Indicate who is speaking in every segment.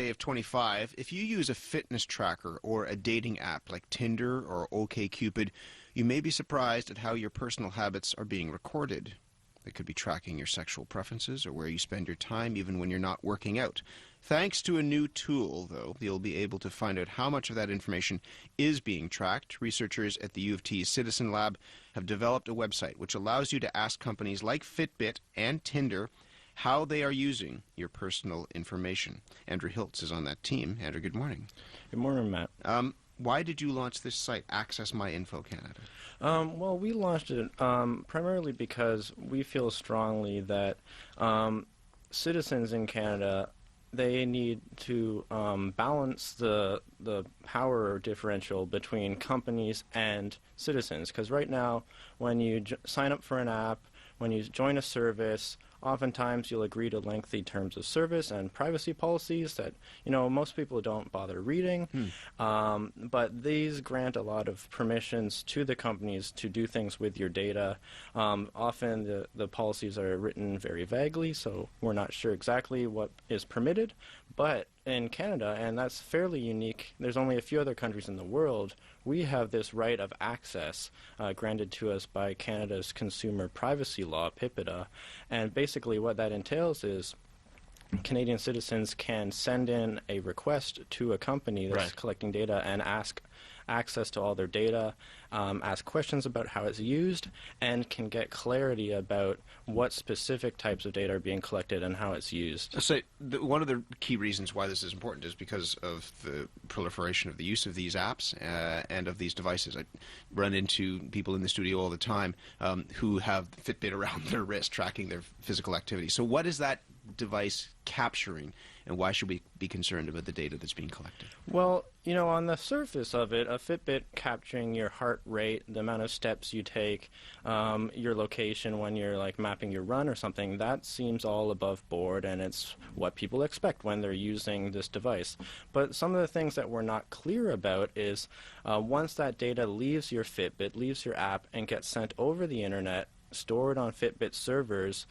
Speaker 1: of 25, if you use a fitness tracker or a dating app like Tinder or OkCupid, you may be surprised at how your personal habits are being recorded. They could be tracking your sexual preferences or where you spend your time, even when you're not working out. Thanks to a new tool, though, you'll be able to find out how much of that information is being tracked. Researchers at the U of T's Citizen Lab have developed a website which allows you to ask companies like Fitbit and Tinder how they are using your personal information. Andrew Hiltz is on that team. Andrew, good morning.
Speaker 2: Good morning, Matt.
Speaker 1: Why did you launch this site, Access My Info Canada?
Speaker 2: Well, we launched it primarily because we feel strongly that citizens in Canada, they need to balance the power differential between companies and citizens. Because right now, when you sign up for an app, when you join a service, oftentimes you'll agree to lengthy terms of service and privacy policies that, most people don't bother reading. But these grant a lot of permissions to the companies to do things with your data. Often the policies are written very vaguely, so we're not sure exactly what is permitted. But in Canada, and that's fairly unique, there's only a few other countries in the world, we have this right of access granted to us by Canada's Consumer Privacy Law, PIPEDA. And basically what that entails is Canadian citizens can send in a request to a company that's collecting data and ask access to all their data, ask questions about how it's used, and can get clarity about what specific types of data are being collected and how it's used.
Speaker 1: So one of the key reasons why this is important is because of the proliferation of the use of these apps and of these devices. I run into people in the studio all the time who have Fitbit around their wrist tracking their physical activity. So what is that device capturing, and why should we be concerned about the data that's being collected?
Speaker 2: Well, on the surface of it, a Fitbit capturing your heart rate, the amount of steps you take, your location when you're mapping your run or something, that seems all above board, and it's what people expect when they're using this device. But some of the things that we're not clear about is once that data leaves your Fitbit, leaves your app, and gets sent over the internet, stored on Fitbit servers,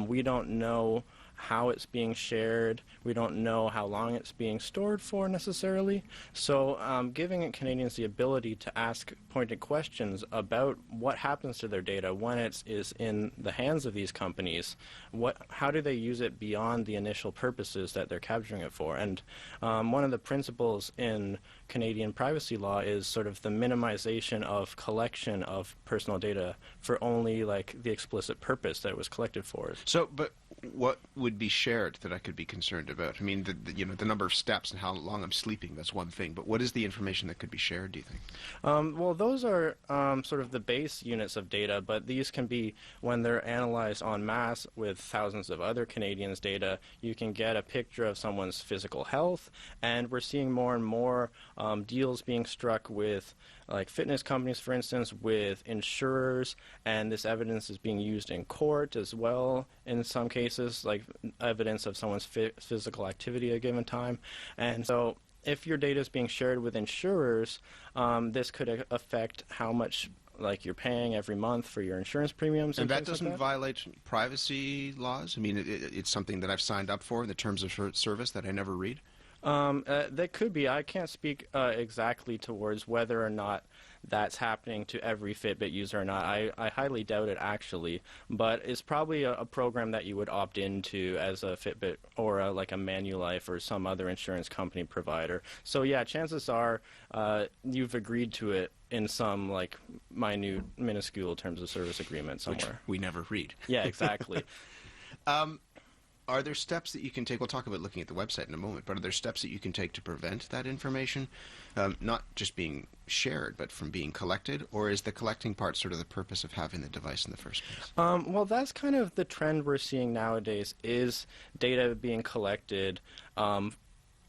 Speaker 2: we don't know how it's being shared. We don't know how long it's being stored for necessarily. So giving Canadians the ability to ask pointed questions about what happens to their data when it is in the hands of these companies, how do they use it beyond the initial purposes that they're capturing it for? And one of the principles in Canadian privacy law is sort of the minimization of collection of personal data for only the explicit purpose that it was collected for.
Speaker 1: So, but what would be shared that I could be concerned about? I mean, the number of steps and how long I'm sleeping, that's one thing. But what is the information that could be shared, do you think?
Speaker 2: Well, those are sort of the base units of data, but these can be, when they're analyzed en masse with thousands of other Canadians' data, you can get a picture of someone's physical health, and we're seeing more and more deals being struck with fitness companies, for instance, with insurers, and this evidence is being used in court as well in some cases, like evidence of someone's physical activity at a given time. And so if your data is being shared with insurers, this could affect how much you're paying every month for your insurance premiums.
Speaker 1: And that doesn't violate privacy laws? I mean, it's something that I've signed up for in the terms of service that I never read?
Speaker 2: That could be. I can't speak exactly towards whether or not that's happening to every Fitbit user or not. I highly doubt it, actually. But it's probably a program that you would opt into as a Fitbit or a Manulife or some other insurance company provider. So, yeah, chances are you've agreed to it in some minute, minuscule terms of service agreement somewhere.
Speaker 1: Which we never read.
Speaker 2: Yeah, exactly.
Speaker 1: Are there steps that you can take? We'll talk about looking at the website in a moment, but are there steps that you can take to prevent that information not just being shared, but from being collected? Or is the collecting part sort of the purpose of having the device in the first place?
Speaker 2: Well, that's kind of the trend we're seeing nowadays, is data being collected,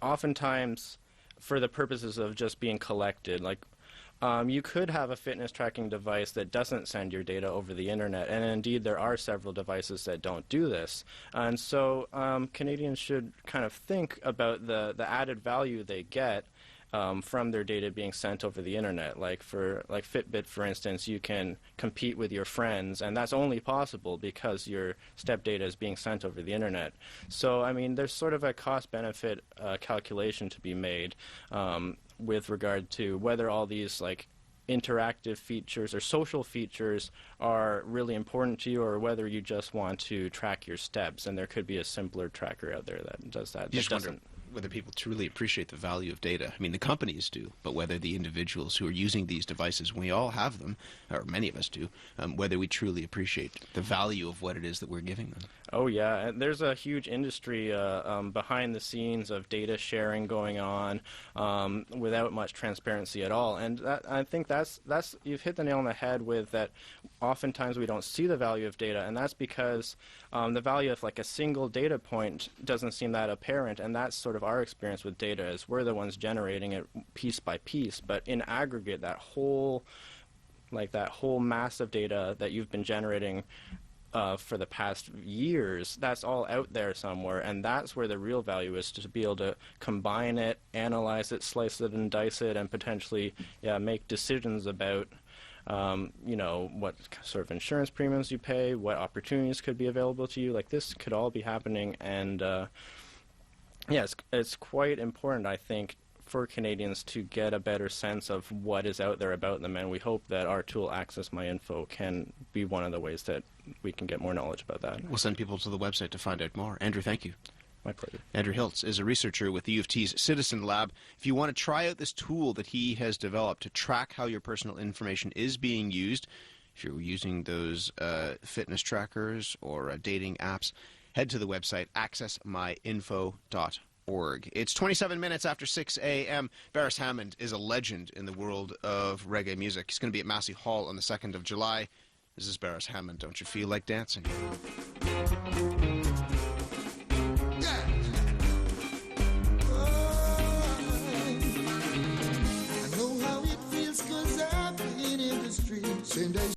Speaker 2: oftentimes for the purposes of just being collected. You could have a fitness tracking device that doesn't send your data over the internet, and indeed there are several devices that don't do this. And so Canadians should kind of think about the added value they get from their data being sent over the internet. Like for Fitbit, for instance, you can compete with your friends, and that's only possible because your step data is being sent over the internet. So, I mean, there's sort of a cost-benefit calculation to be made with regard to whether all these like interactive features or social features are really important to you, or whether you just want to track your steps. And there could be a simpler tracker out there that does that.
Speaker 1: You just wonder whether people truly appreciate the value of data. I mean, the companies do, but whether the individuals who are using these devices, we all have them, or many of us do, whether we truly appreciate the value of what it is that we're giving them.
Speaker 2: Oh, yeah. And there's a huge industry behind the scenes of data sharing going on without much transparency at all. And I think that's you've hit the nail on the head with that. Oftentimes we don't see the value of data, and that's because the value of like a single data point doesn't seem that apparent, and that's sort of our experience with data, is we're the ones generating it piece by piece. But in aggregate, that whole mass of data that you've been generating for the past years, that's all out there somewhere, and that's where the real value is, to be able to combine it, analyze it, slice it and dice it, and potentially make decisions about what sort of insurance premiums you pay, what opportunities could be available to you. Like, this could all be happening, and it's quite important, I think, for Canadians to get a better sense of what is out there about them, and we hope that our tool, Access My Info, can be one of the ways that we can get more knowledge about that.
Speaker 1: We'll send people to the website to find out more. Andrew, thank you.
Speaker 2: My pleasure.
Speaker 1: Andrew Hiltz is a researcher with the U of T's Citizen Lab. If you want to try out this tool that he has developed to track how your personal information is being used, if you're using those fitness trackers or dating apps, head to the website accessmyinfo.org. It's 27 minutes after 6 a.m. Barris Hammond is a legend in the world of reggae music. He's going to be at Massey Hall on the 2nd of July. This is Barris Hammond. Don't you feel like dancing?
Speaker 3: I know how it feels 'cause I've been in the streets.